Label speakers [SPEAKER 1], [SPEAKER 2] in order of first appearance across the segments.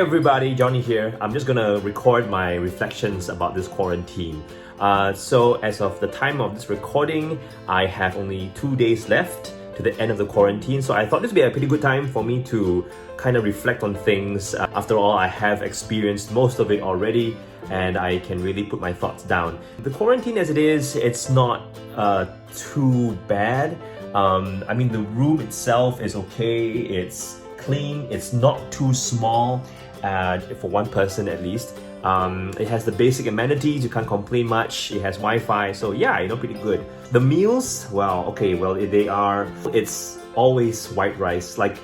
[SPEAKER 1] everybody, Johnny here. I'm just gonna record my reflections about this quarantine. So as of the time of this recording, I have only 2 days left to the end of the quarantine. So I thought this would be a pretty good time for me to kind of reflect on things. After all, I have experienced most of it already and I can really put my thoughts down. The quarantine as it is, it's not too bad. I mean, the room itself is okay. It's clean. It's not too small for one person at least. It has the basic amenities, you can't complain much. It has Wi-Fi, so yeah, pretty good. The meals, it's always white rice. Like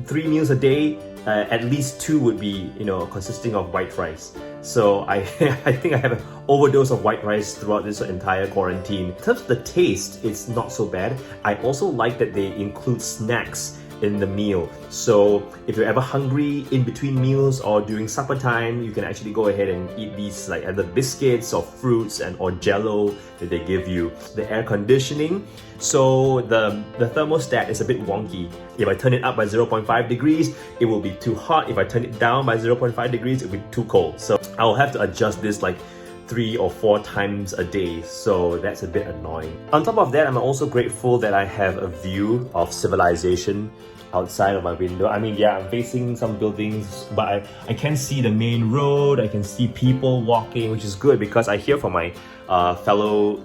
[SPEAKER 1] 3 meals a day, at least 2 would be, consisting of white rice. So I think I have an overdose of white rice throughout this entire quarantine. In terms of the taste, it's not so bad. I also like that they include snacks in the meal. So if you're ever hungry in between meals or during supper time, you can actually go ahead and eat these like either biscuits or fruits or jello that they give you. The air conditioning, so the thermostat is a bit wonky. If I turn it up by 0.5 degrees, it will be too hot. If I turn it down by 0.5 degrees, it will be too cold. So I'll have to adjust this like 3 or 4 times a day, so that's a bit annoying. On top of that, I'm also grateful that I have a view of civilization outside of my window. I mean, yeah, I'm facing some buildings, but I can see the main road, I can see people walking, which is good because I hear from my fellow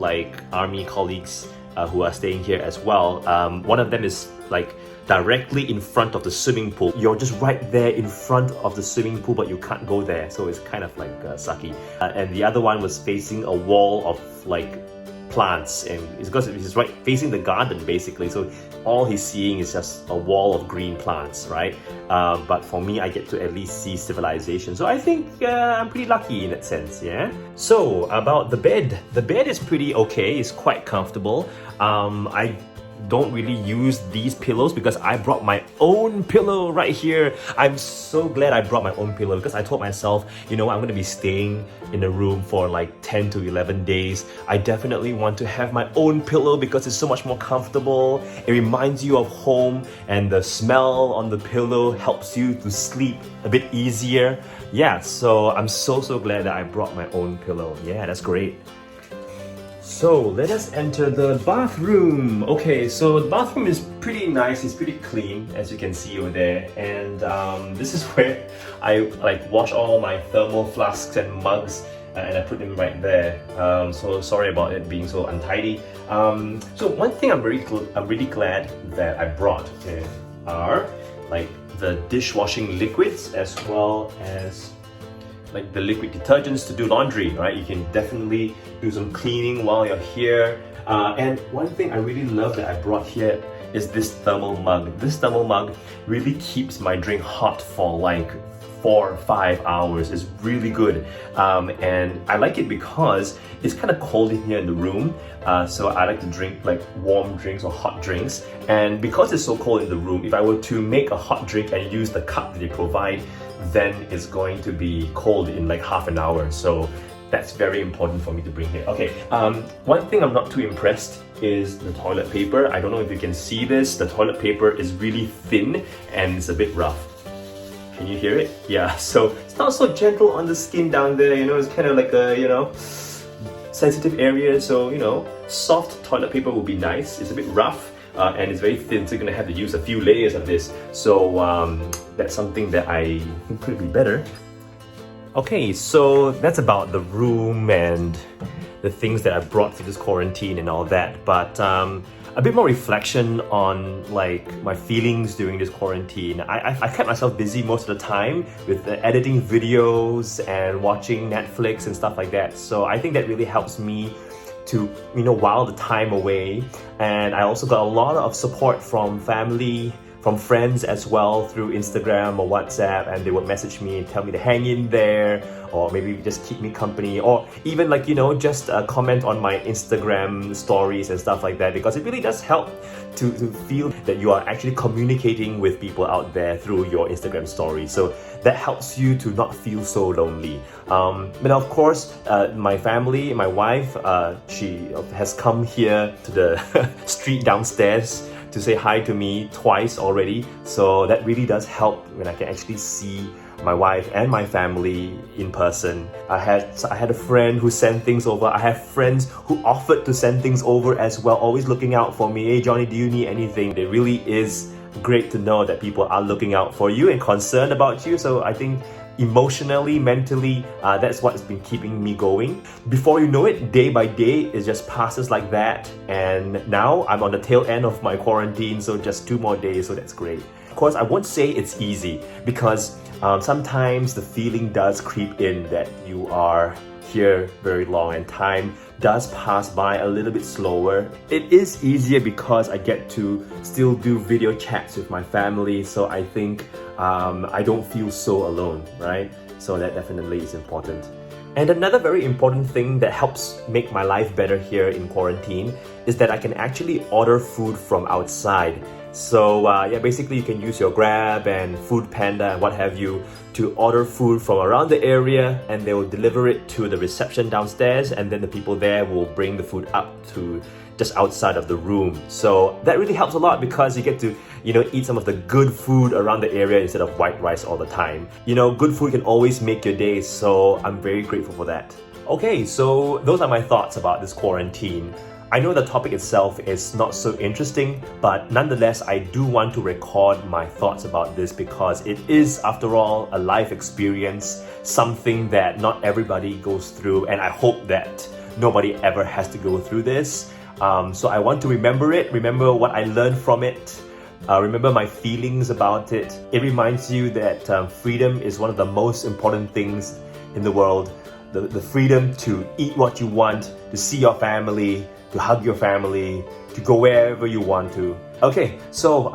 [SPEAKER 1] army colleagues who are staying here as well. One of them is directly in front of the swimming pool. You're just right there in front of the swimming pool, but you can't go there, so it's kind of sucky. And the other one was facing a wall of plants, and it's because he's right facing the garden basically, so all he's seeing is just a wall of green plants, right? But for me, I get to at least see civilization, so I think I'm pretty lucky in that sense, yeah? So about the bed is pretty okay. It's quite comfortable. I don't really use these pillows because I brought my own pillow right here. I'm so glad I brought my own pillow because I told myself, I'm going to be staying in a room for 10 to 11 days. I definitely want to have my own pillow because it's so much more comfortable. It reminds you of home, and the smell on the pillow helps you to sleep a bit easier. Yeah, so I'm so glad that I brought my own pillow. Yeah, that's great. So let us enter the bathroom. Okay, so the bathroom is pretty nice. It's pretty clean, as you can see over there. And this is where I wash all my thermal flasks and mugs, and I put them right there. So sorry about it being so untidy. So one thing I'm really glad that I brought are the dishwashing liquids, as well as the liquid detergents to do laundry, right? You can definitely do some cleaning while you're here. And one thing I really love that I brought here is this thermal mug. This thermal mug really keeps my drink hot for 4 or 5 hours. It's really good. And I like it because it's kind of cold in here in the room. So I like to drink warm drinks or hot drinks. And because it's so cold in the room, if I were to make a hot drink and use the cup that they provide, then it's going to be cold in half an hour. So that's very important for me to bring here. Okay, one thing I'm not too impressed is the toilet paper. I don't know if you can see this. The toilet paper is really thin and it's a bit rough. Can you hear it? Yeah, so it's not so gentle on the skin down there, it's kind of like a, sensitive area. So, soft toilet paper would be nice. It's a bit rough. And it's very thin, so you're gonna have to use a few layers of this. So that's something that I think could be better. Okay, so that's about the room and the things that I brought for this quarantine and all that. But a bit more reflection on my feelings during this quarantine. I kept myself busy most of the time with editing videos and watching Netflix and stuff like that. So I think that really helps me to while the time away. And I also got a lot of support from family, from friends as well, through Instagram or WhatsApp, and they would message me and tell me to hang in there, or maybe just keep me company, or even just comment on my Instagram stories and stuff like that, because it really does help to feel that you are actually communicating with people out there through your Instagram stories. So that helps you to not feel so lonely. But of course, my family, my wife, she has come here to the street downstairs to say hi to me twice already. So that really does help when I can actually see my wife and my family in person. I had a friend who sent things over. I have friends who offered to send things over as well, always looking out for me. Hey Johnny, do you need anything? It really is great to know that people are looking out for you and concerned about you. So I think emotionally, mentally, that's what's been keeping me going. Before you know it, day by day, it just passes like that. And now I'm on the tail end of my quarantine, so just 2 more days, so that's great. Of course, I won't say it's easy because sometimes the feeling does creep in that you are here very long and time does pass by a little bit slower. It is easier because I get to still do video chats with my family, so I think I don't feel so alone, right? So that definitely is important. And another very important thing that helps make my life better here in quarantine is that I can actually order food from outside. So yeah, basically you can use your Grab and Food Panda and what have you to order food from around the area, and they will deliver it to the reception downstairs, and then the people there will bring the food up to just outside of the room. So that really helps a lot because you get to, eat some of the good food around the area instead of white rice all the time. Good food can always make your day, so I'm very grateful for that. Okay, so those are my thoughts about this quarantine. I know the topic itself is not so interesting, but nonetheless, I do want to record my thoughts about this because it is, after all, a life experience, something that not everybody goes through, and I hope that nobody ever has to go through this. So I want to remember it, remember what I learned from it, remember my feelings about it. It reminds you that freedom is one of the most important things in the world. The freedom to eat what you want, to see your family, to hug your family, to go wherever you want to. Okay, so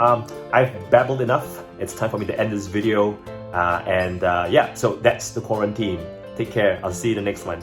[SPEAKER 1] I've babbled enough. It's time for me to end this video. Yeah, so that's the quarantine. Take care. I'll see you in the next one.